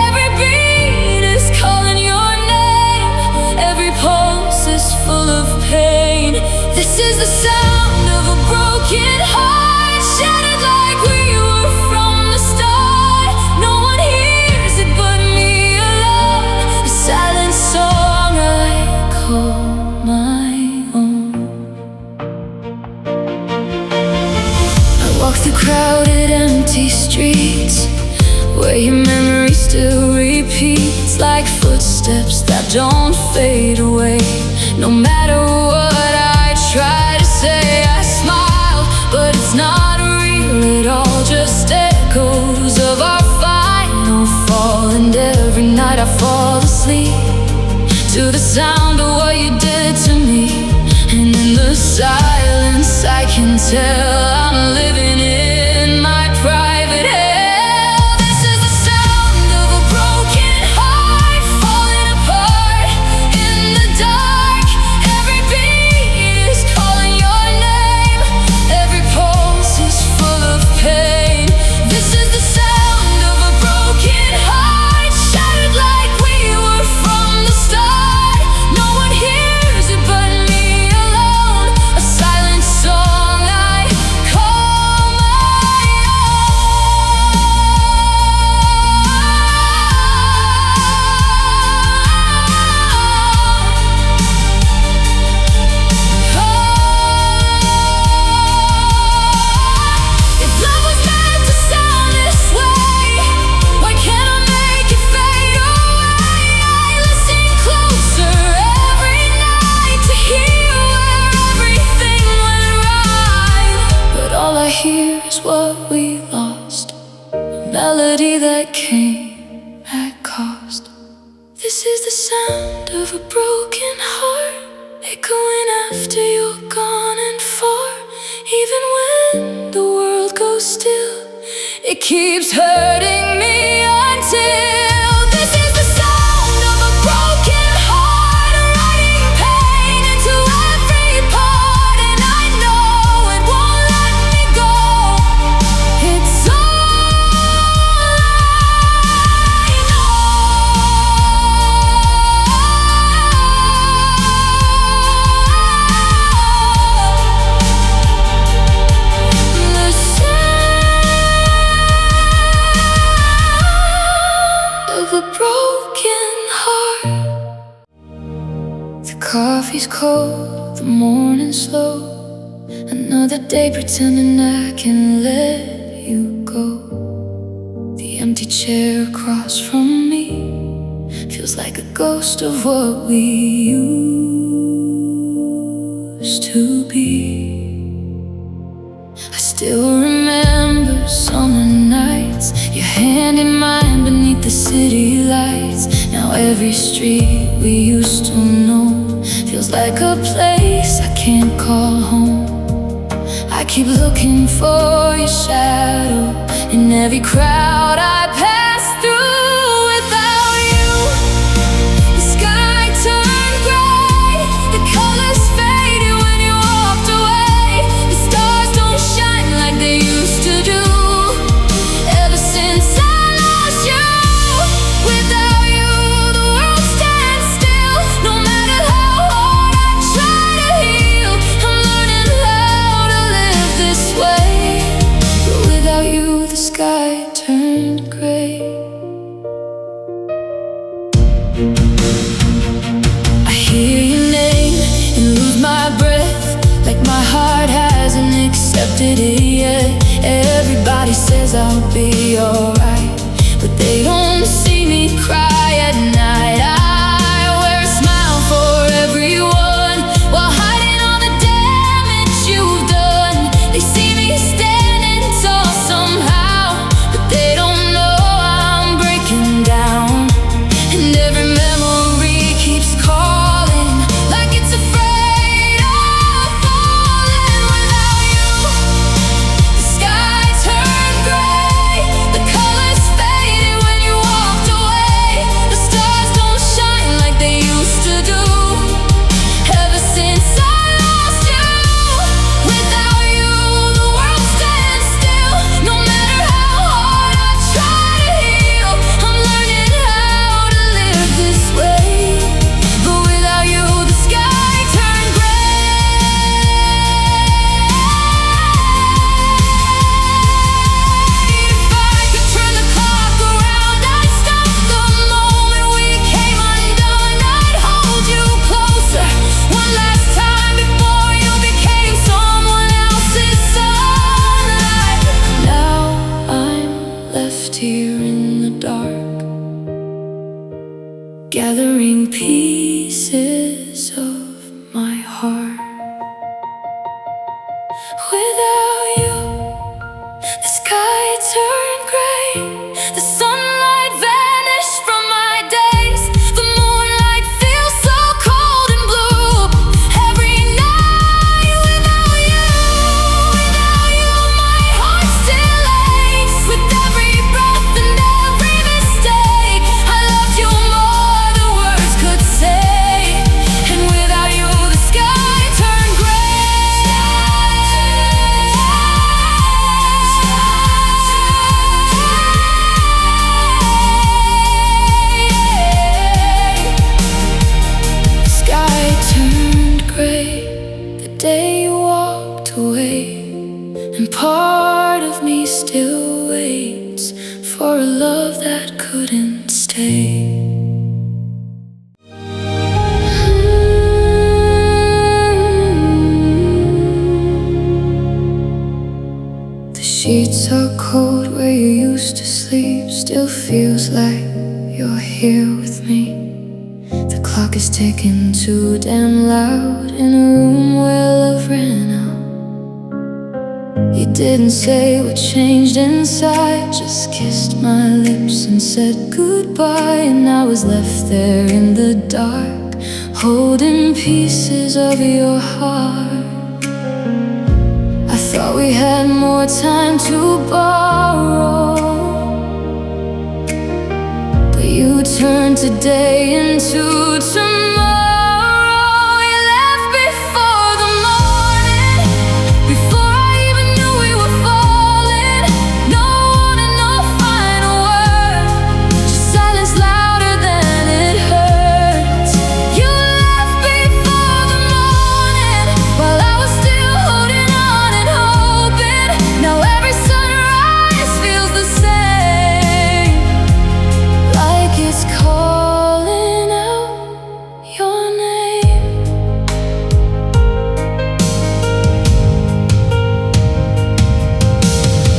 Every beat is calling your name, every pulse is full of pain. This is the sound of a broken heart shattered like we were from the start. No one hears it but me alone, a silent song I call my own. I walk through crowded, empty streets where your memory still repeats, like footsteps that don't fade away. No matter what I try to say, I smile, but it's not real at all. Just echoes of our final fall. And every night I fall asleep to the sound of what you did to me. And in the silence I can tell I'm living in my private hell. This is the sound of a broken heart falling apart in the dark. Every beat is calling your name, every pulse is full of pain. This is the sound of a broken heart shattered like we were from the start. No one hears it but me alone, a silent song I I hear is what we lost, a melody that came at cost. This is the sound of a broken heart, echoing after you're gone and far. Even when the world goes still, it keeps hurting me until this is the sound of a broken heart, writing pain into every part, and I know it won't let me go. It's all I know. The sound of a broken heart. The coffee's cold, the morning's slow. Another day pretending I can let you go. The empty chair across from me feels like a ghost of what we used to be. I still remember summer nights, your hand in mine beneath the city lights. Now every street we used to know feels like a place I can't call home. I keep looking for your shadow in every crowd I pass through. Without you, the sky turned gray, the colors faded when you walked away. The stars don't shine like they used to do. Ever since I lost you, without you, the world stands still. No matter how hard I try to heal, I'm learning how to live this way. But without you, the sky turned gray. I hear your name and lose my breath, like my heart hasn't accepted it yet. Everybody says I'll be alright, but they don't see me cry at night. I wear a smile for everyone while hiding all the damage you've done. They see me standing tall somehow, but they don't know I'm breaking down. And every memory keeps calling, like it's afraid of falling. Without you, the sky turned gray, the colors faded when you walked away. The stars don't shine like they used to do. Ever since I lost you, without you, the world stands still. No matter how hard I try to heal, I'm learning how to live this way. But without you, the sky turned gray. If I could turn the clock around, I'd stop the moment we came undone. I'd hold you closer one last time before you became someone else's sunlight. Now I'm left here in the dark, gathering pieces of my heart. Without you, the sky turned gray, the sunlight vanished from my days. The moonlight feels so cold and blue every night. Without you, my heart still aches with every breath and every mistake. I loved you more than words could say, and without you, the sky turned gray. Sky turned gray the day you walked away, and part of me still waits for a love that couldn't stay. The sheets are cold where you used to sleep. Still feels like you're here with me. The clock is ticking too damn loud in a room where love ran out. You didn't say what changed inside, just kissed my lips and said goodbye. And I was left there in the dark, holding pieces of your heart. I thought we had more time to borrow, but you turned today into tomorrow. You left before the morning, before I even knew we were falling. No warning, no final word, just silence louder than it hurts. You left before the morning, while I was still holding on and hoping. Now every sunrise feels the same, like it's calling out your name.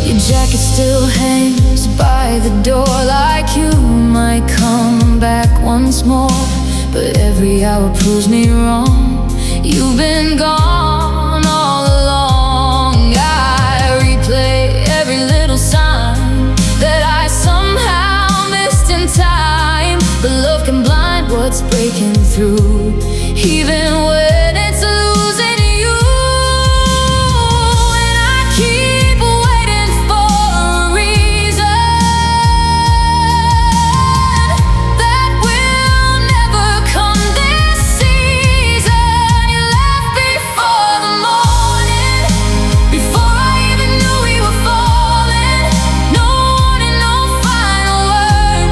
Your jacket still hangs by the door, like you might come back once more. But every hour proves me wrong. You've been gone all along. I replay every little sign that I somehow missed in time. But love can blind what's breaking through, even when it's losing you. And I keep waiting for a reason that will never come this season. You left before the morning, before I even knew we were falling. No warning, no final word,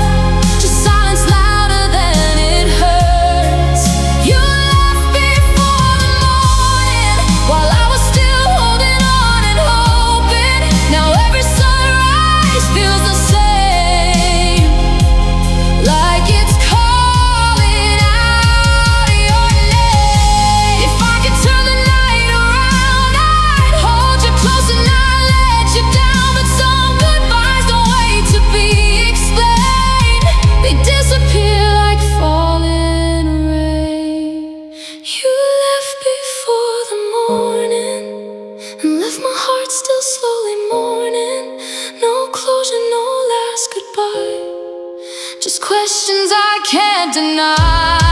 just silence louder than it hurts. You left before the morning, while I was still holding on and hoping. Now every sunrise feels the same, like it's calling out your name. If I could turn the night around, I'd hold you close and not let you down. But some goodbyes don't wait to be explained, they disappear like falling rain. You left before the morning and left my heart still slowly mourning. No closure, no last goodbye, just questions I can't deny.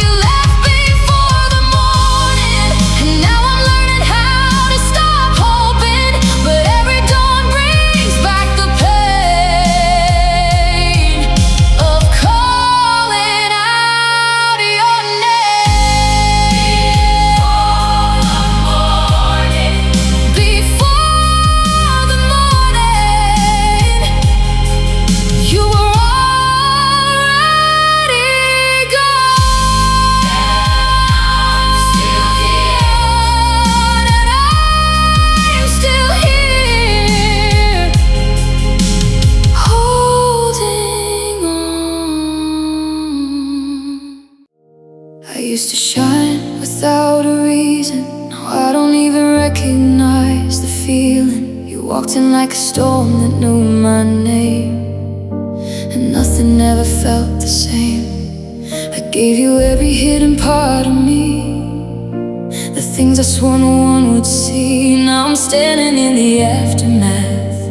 You left before the morning, and now I'm learning how to stop hoping. But every dawn brings back the pain of calling out your name. Before the morning, you were already gone. I'm still here, and I'm still here, holding on. I used to shine without a reason. Now I don't even recognize the feeling. You walked in like a storm that knew my name, and nothing ever felt the same. I gave you every hidden part of me, the things I swore no one would see. Now I'm standing in the aftermath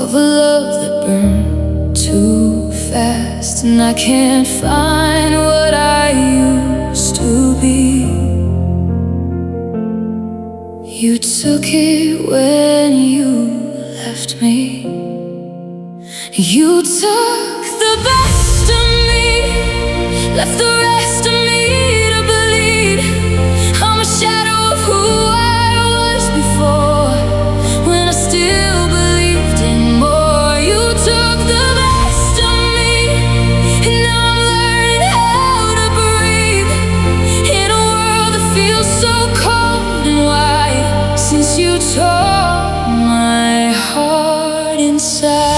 of a love that burned too fast, and I can't find what I used to be. You took it when you left me. You took the best of me, left the rest of me to bleed. I'm a shadow of who I was before, when I still believed in more. You took the best of me, and now I'm learning how to breathe in a world that feels so cold and wide. Since you tore my heart inside.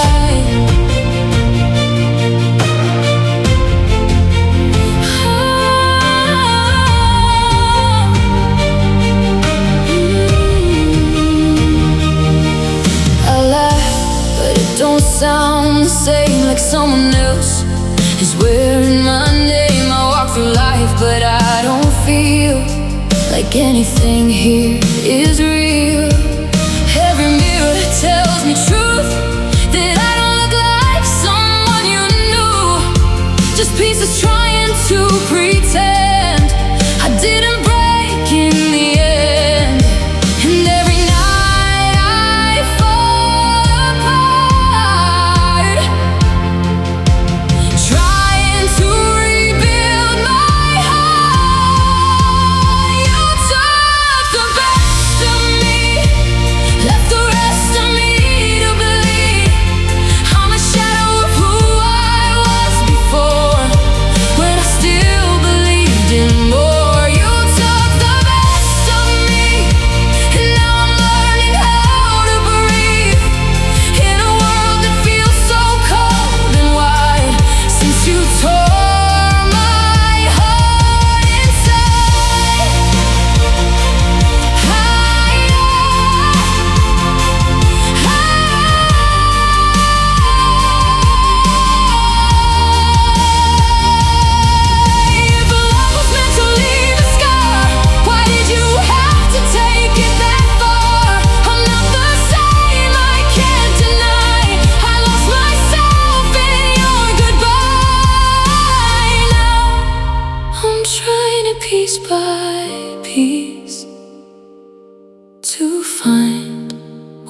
Don't sound the same, like someone else is wearing my name. I walk through life, but I don't feel like anything here is real.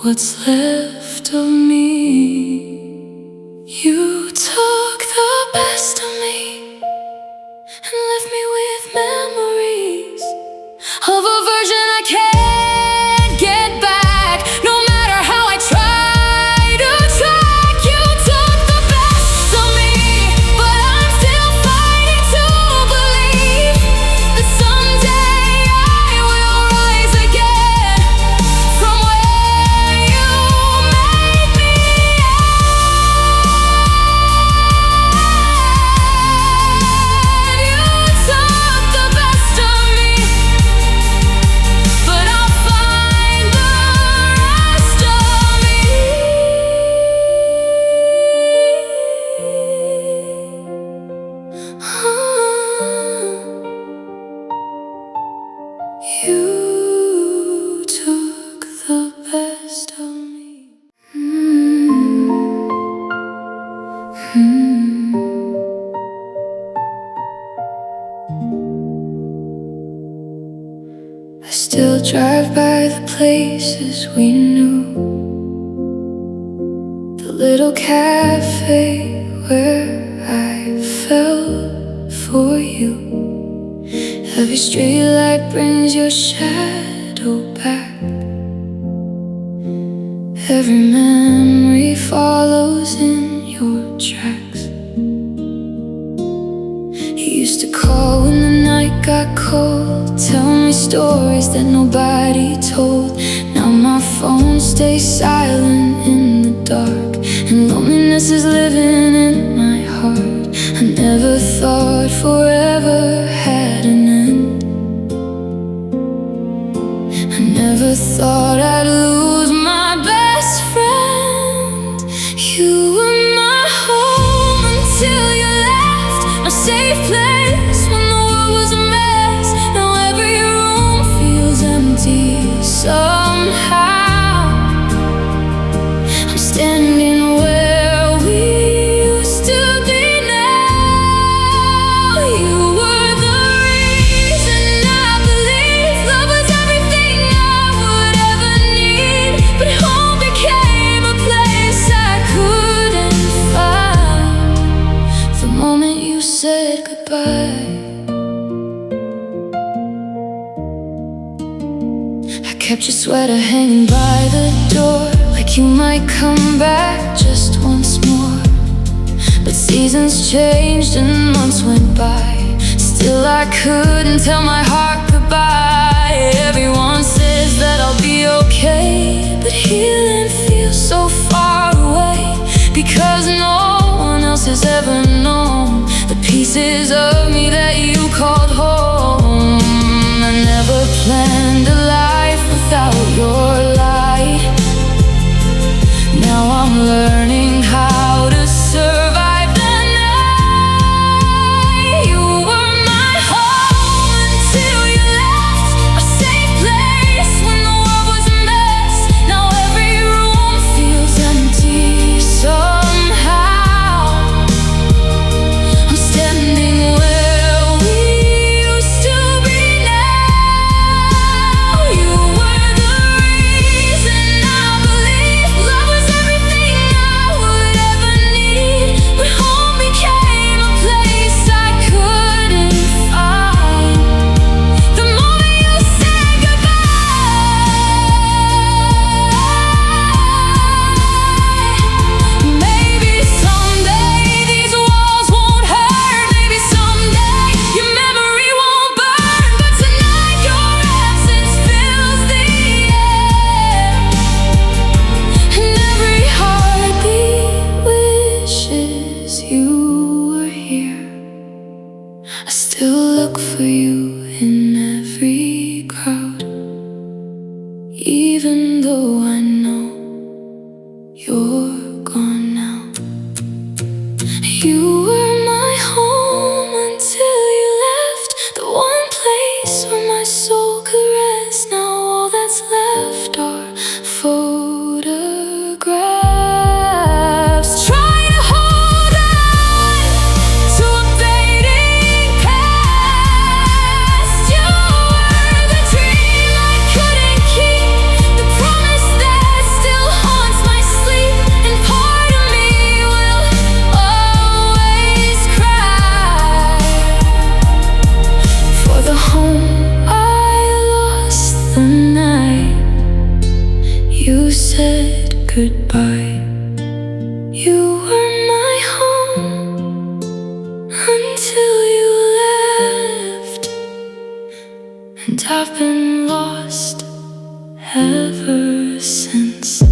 what's left of me. You took the best of me and left me with memories of a version I can't get back. No matter how I try to track, you took the best of me, but I'm still fighting to believe that someday I will rise again from where you made me at. You took the best of me, but I'll find the rest of me. You took the best of me. I still drive by the places we knew, the little cafe where I fell for you. Every streetlight brings your shadow back. Every memory follows in your tracks. You used to call when the night got cold, tell me stories that nobody told. Now my phone stays silent in the dark, and loneliness is living in my heart. I never thought forever had an end. I never thought I'd lose my best friend. You were my home until you left, my safe place when the world was a mess. Now every room feels empty somehow. I'm standing where we used to be now. You were the reason I believed love was everything I would ever need, but home became a place I couldn't find the moment you said goodbye. I kept your sweater hanging by the door, like you might come back just once more. But seasons changed and months went by, still I couldn't tell my heart goodbye. Everyone says that I'll be okay, but healing feels so far away, because no one else has ever known the pieces of me that you called home. I never planned a life without your light. Now I'm learning how to survive the night. You were my home until you left, a safe place when the world was a mess. Now every room feels empty somehow. I'm standing where we used to be now. You were the reason I believed love was everything I would ever need, but home became a place I couldn't find the moment you said goodbye. Maybe someday these walls won't hurt, maybe someday your memory won't burn, but tonight your absence fills the air, and every heartbeat wishes you were here. I still look for you in every crowd, even though I know you're gone now. You were my home until you left, the one place where my soul could rest. Now all that's left are photographs, trying to hold on to a fading past. You were the dream I couldn't keep, the promise that still goodbye. You were my home until you left, and I've been lost ever since.